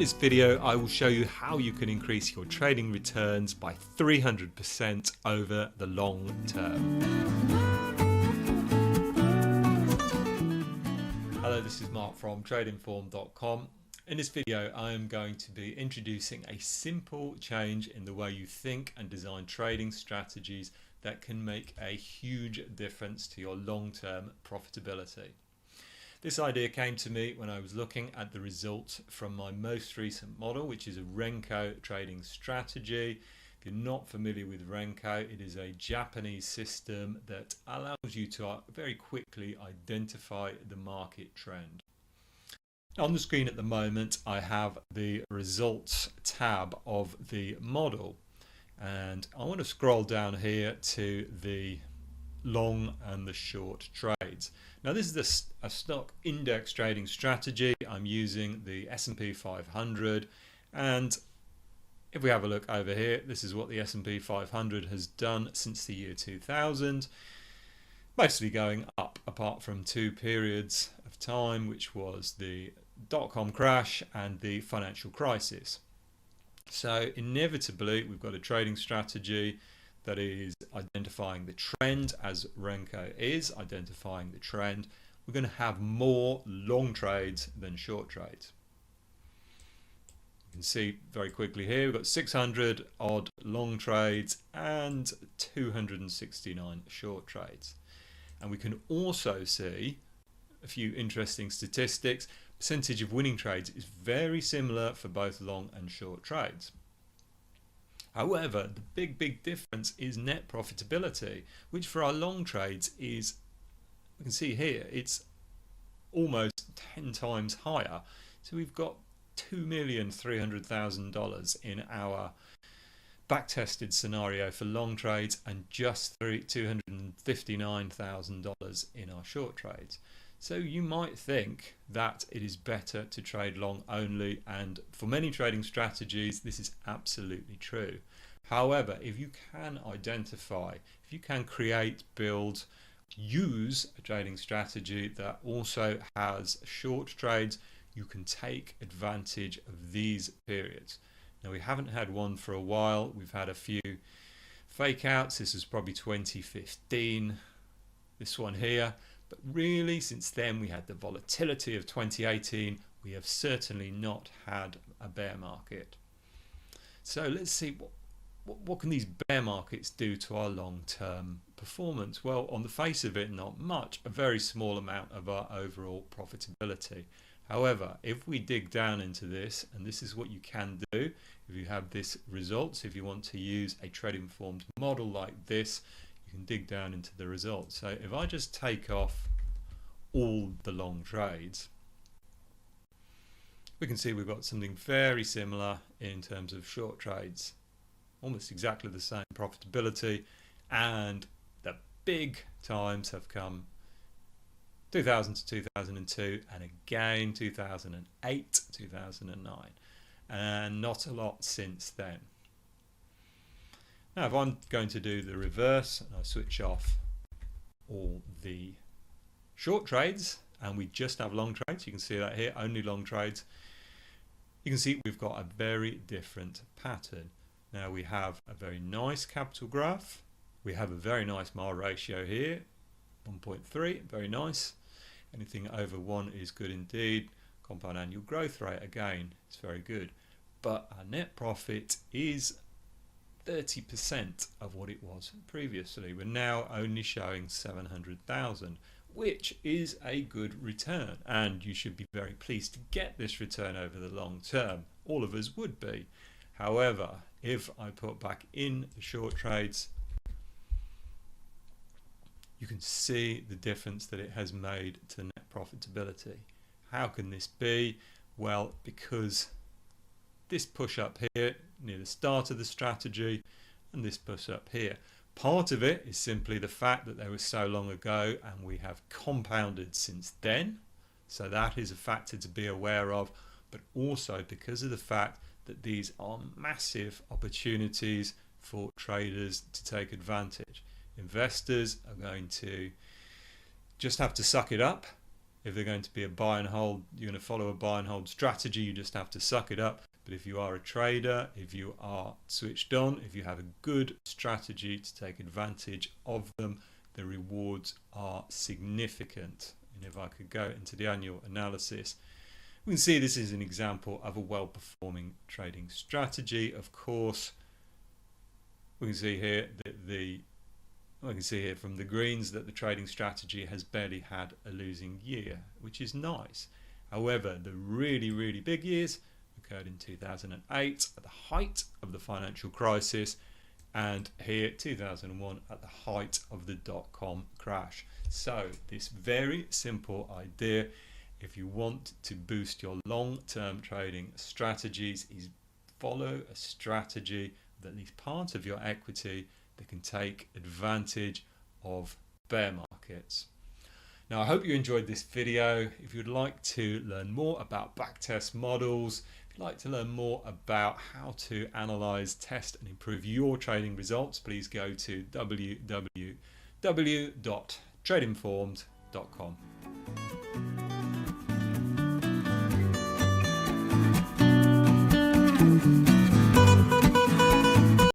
this video, I will show you how you can increase your trading returns by 300% over the long term. Hello, this is Mark from tradinginformed.com. In this video, I am going to be introducing a simple change in the way you think and design trading strategies that can make a huge difference to your long-term profitability. This idea came to me when I was looking at the results from my most recent model, which is a Renko Trading Strategy. If you're not familiar with Renko, it is a Japanese system that allows you to very quickly identify the market trend. On the screen at the moment, I have the results tab of the model, and I want to scroll down here to the long and the short trades. Now this is a stock index trading strategy. I'm using the S&P 500, and if we have a look over here, this is what the S&P 500 has done since the year 2000, mostly going up apart from two periods of time, which was the dot-com crash and the financial crisis. So inevitably we've got a trading strategy that is identifying the trend, as Renko is identifying the trend. We're going to have more long trades than short trades. You can see very quickly here we've got 600 odd long trades and 269 short trades. And we can also see a few interesting statistics. Percentage of winning trades is very similar for both long and short trades. However, the big difference is net profitability, which for our long trades is, we can see here, it's almost 10 times higher. So we've got $2,300,000 in our back-tested scenario for long trades and just $259,000 in our short trades. So you might think that it is better to trade long only, and for many trading strategies this is absolutely true. However, if you can identify, if you can create, build, use a trading strategy that also has short trades, you can take advantage of these periods. Now we haven't had one for a while. We've had a few fake outs. This is probably 2015, this one here. But really, since then, we had the volatility of 2018. We have certainly not had a bear market. So let's see what can these bear markets do to our long-term performance? Well, on the face of it, not much, a very small amount of our overall profitability. However, if we dig down into this, and this is what you can do if you have this results, if you want to use a trade-informed model like this, you can dig down into the results. So if I just take off all the long trades, we can see we've got something very similar in terms of short trades, almost exactly the same profitability, and the big times have come 2000 to 2002, and again 2008, 2009, and not a lot since then. Now if I'm going to do the reverse and I switch off all the short trades and we just have long trades, you can see that here, only long trades, you can see we've got a very different pattern. Now we have a very nice capital graph, we have a very nice MAR ratio here, 1.3, very nice. Anything over 1 is good indeed. Compound annual growth rate, again, it's very good. But our net profit is 30% of what it was previously. We're now only showing 700,000, which is a good return, and you should be very pleased to get this return over the long term. All of us would be. However, if I put back in the short trades, you can see the difference that it has made to net profitability. How can this be? Well, because this push up here near the start of the strategy and this push up here, part of it is simply the fact that they were so long ago and we have compounded since then, so that is a factor to be aware of, but also because of the fact that these are massive opportunities for traders to take advantage. Investors are going to just have to suck it up If they're going to be a buy and hold, you're going to follow a buy and hold strategy. You just have to suck it up. But if you are a trader, if you are switched on, if you have a good strategy to take advantage of them, the rewards are significant. And if I could go into the annual analysis, we can see this is an example of a well-performing trading strategy. Of course, we can see here that I can see here from the greens that the trading strategy has barely had a losing year, which is nice. However, the really big years occurred in 2008 at the height of the financial crisis, and here 2001 at the height of the dot-com crash. So this very simple idea, if you want to boost your long-term trading strategies, is follow a strategy that at least part of your equity that can take advantage of bear markets. Now, I hope you enjoyed this video. If you'd like to learn more about backtest models, if you'd like to learn more about how to analyze, test and improve your trading results, please go to www.tradinginformed.com.